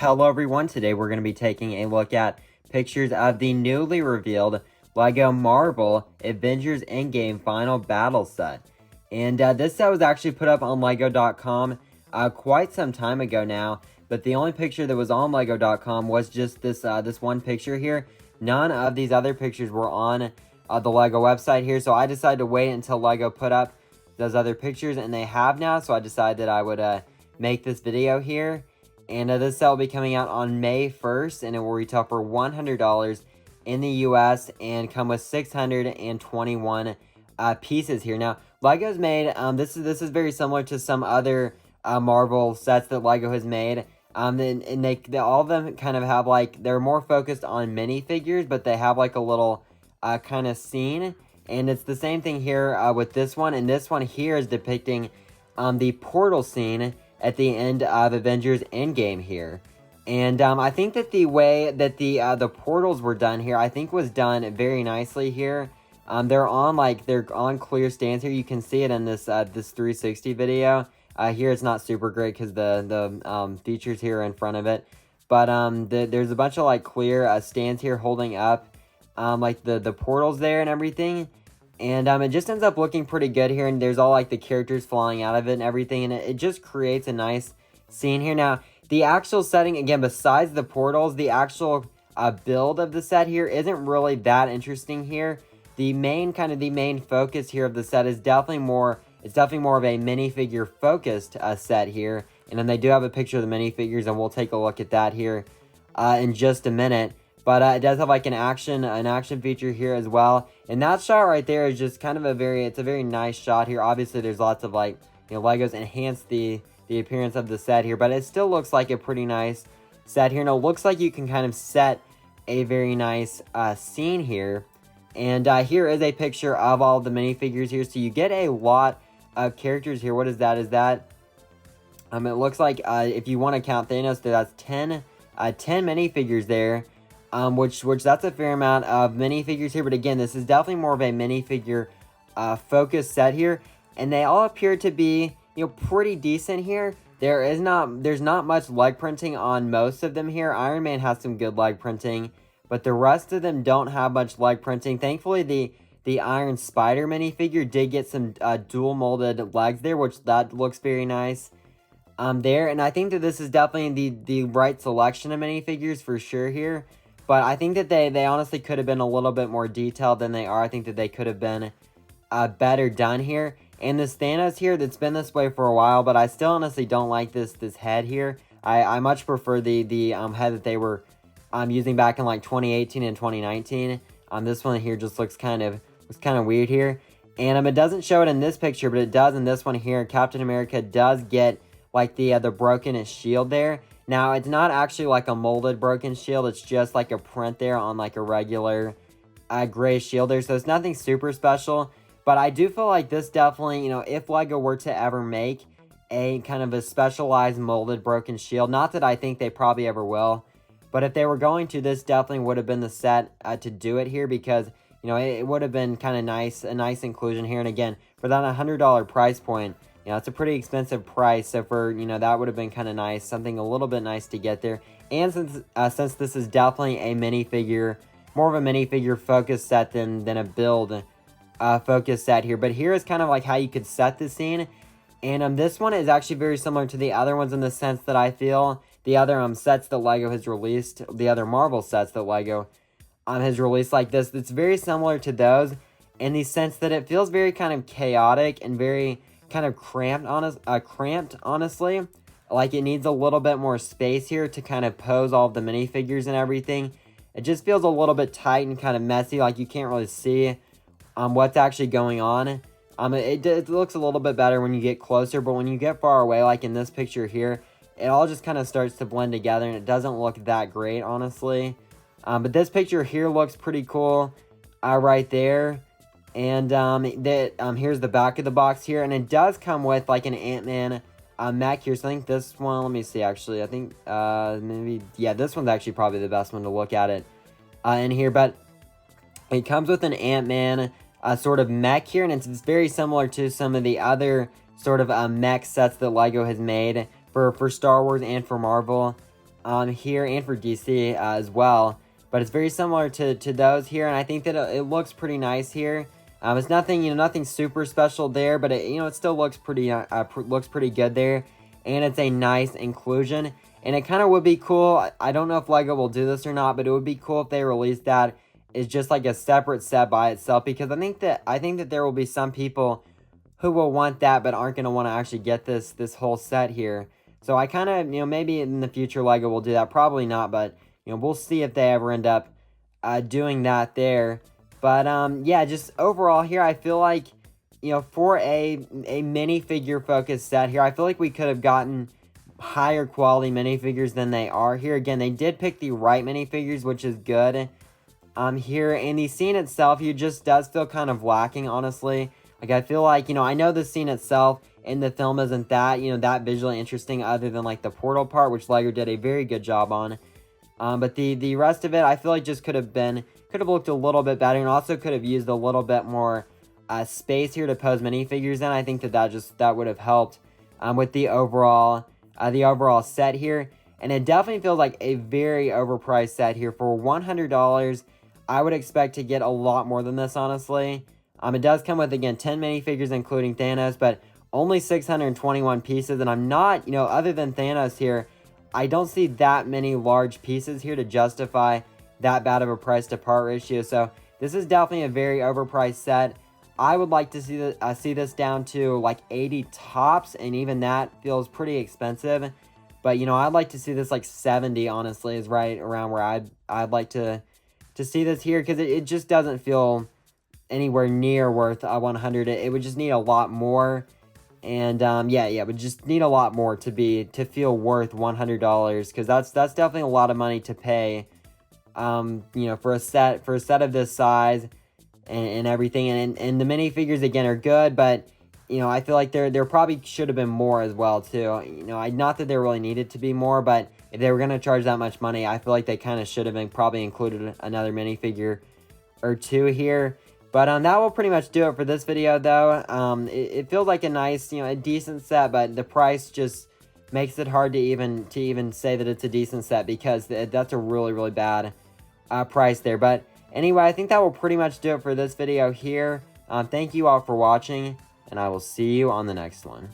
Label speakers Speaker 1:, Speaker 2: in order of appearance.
Speaker 1: Hello everyone, today we're going to be taking a look at pictures of the newly revealed LEGO Marvel Avengers Endgame Final Battle set. And this set was actually put up on LEGO.com quite some time ago now, but the only picture that was on LEGO.com was just this one picture here. None of these other pictures were on the LEGO website here, so I decided to wait until LEGO put up those other pictures, and they have now, so I decided that I would make this video here. And this set will be coming out on May 1st, and it will retail for $100 in the US and come with 621 pieces here. Now, LEGO's made, this is very similar to some other Marvel sets that LEGO has made. And they all of them kind of have, like, they're more focused on minifigures, but they have, like, a little kind of scene. And it's the same thing here with this one, and this one here is depicting the portal scene at the end of Avengers Endgame here. And I think that the way that the portals were done here, I think was done very nicely here. They're on clear stands here. You can see it in this this 360 video. Here it's not super great because the features here are in front of it. But there's a bunch of like clear stands here holding up like the portals there and everything. And it just ends up looking pretty good here, and there's all like the characters flying out of it and everything, and it just creates a nice scene here. Now, the actual setting, again, besides the portals, the actual build of the set here isn't really that interesting here. The main focus here of the set is definitely more of a minifigure focused set here. And then they do have a picture of the minifigures, and we'll take a look at that here in just a minute. But it does have like an action feature here as well. And that shot right there is just kind of a very nice shot here. Obviously, there's lots of like, Legos enhance the appearance of the set here, but it still looks like a pretty nice set here. And it looks like you can kind of set a very nice scene here. And here is a picture of all the minifigures here. So you get a lot of characters here. What is that? It looks like if you want to count Thanos, that's 10 minifigures there. Which that's a fair amount of minifigures here, but again, this is definitely more of a minifigure focused set here, and they all appear to be pretty decent here. There's not much leg printing on most of them here. Iron Man has some good leg printing, but the rest of them don't have much leg printing. Thankfully, the Iron Spider minifigure did get some dual molded legs there, which that looks very nice there, and I think that this is definitely the right selection of minifigures for sure here. But I think that they honestly could have been a little bit more detailed than they are. I think that they could have been better done here. And this Thanos here, that's been this way for a while, but I still honestly don't like this head here. I much prefer the head that they were using back in like 2018 and 2019. This one here just looks kind of weird here. And it doesn't show it in this picture, but it does in this one here. Captain America does get like the broken shield there. Now, it's not actually like a molded broken shield. It's just like a print there on like a regular gray shield there. So it's nothing super special. But I do feel like this definitely, if LEGO were to ever make a kind of a specialized molded broken shield, not that I think they probably ever will, but if they were going to, this definitely would have been the set to do it here, because, it would have been kind of nice, a nice inclusion here. And again, for that $100 price point, it's a pretty expensive price, so for, that would have been kind of nice, something a little bit nice to get there. And since this is definitely a minifigure, more of a minifigure focus set than a build focus set here. But here is kind of like how you could set the scene. And this one is actually very similar to the other ones in the sense that I feel the other sets that LEGO has released, the other Marvel sets that LEGO has released like this, it's very similar to those in the sense that it feels very kind of chaotic and very kind of cramped, honestly. Like it needs a little bit more space here to kind of pose all of the minifigures and everything. It just feels a little bit tight and kind of messy, like you can't really see what's actually going on. It looks a little bit better when you get closer, but when you get far away, like in this picture here, it all just kind of starts to blend together, and it doesn't look that great, honestly. But this picture here looks pretty cool right there. And here's the back of the box here, and it does come with like an Ant-Man mech here. So I think this one, let me see, actually, I think maybe, yeah, this one's actually probably the best one to look at it in here. But it comes with an Ant-Man sort of mech here, and it's very similar to some of the other sort of mech sets that LEGO has made for Star Wars and for Marvel. here, and for DC as well. But it's very similar to those here, and I think that it looks pretty nice here. It's nothing, nothing super special there, but it still looks pretty good there, and it's a nice inclusion. And it kind of would be cool. I don't know if Lego will do this or not, but it would be cool if they released that as just like a separate set by itself, because I think that there will be some people who will want that but aren't going to want to actually get this whole set here. So I kind of, maybe in the future Lego will do that. Probably not, but we'll see if they ever end up doing that there. But yeah, just overall here, I feel like for a minifigure focused set here, I feel like we could have gotten higher quality minifigures than they are here. Again, they did pick the right minifigures, which is good. Here, and the scene itself, you just does feel kind of lacking, honestly. Like, I feel like, I know the scene itself in the film isn't that, that visually interesting, other than, like, the portal part, which Lego did a very good job on. But the rest of it, I feel like just could have looked a little bit better, and also could have used a little bit more space here to pose minifigures in. I think that would have helped with the overall set here. And it definitely feels like a very overpriced set here. For $100, I would expect to get a lot more than this, honestly. It does come with, again, 10 minifigures, including Thanos, but only 621 pieces. And I'm not, other than Thanos here, I don't see that many large pieces here to justify that bad of a price to part ratio. So this is definitely a very overpriced set. I would like to see this down to like 80 tops, and even that feels pretty expensive. But I'd like to see this like 70. Honestly, is right around where I'd like to see this here, because it just doesn't feel anywhere near worth 100. It would just need a lot more. And yeah, it would just need a lot more to feel worth $100, because that's definitely a lot of money to pay. For a set of this size and everything. And the minifigures, again, are good, but I feel like there probably should have been more as well too. Not that there really needed to be more, but if they were going to charge that much money, I feel like they kind of should have been probably included another minifigure or two here. But that will pretty much do it for this video, though. It feels like a nice, a decent set, but the price just makes it hard to even say that it's a decent set, because that's a really, really bad price there. But anyway, I think that will pretty much do it for this video here. Thank you all for watching, and I will see you on the next one.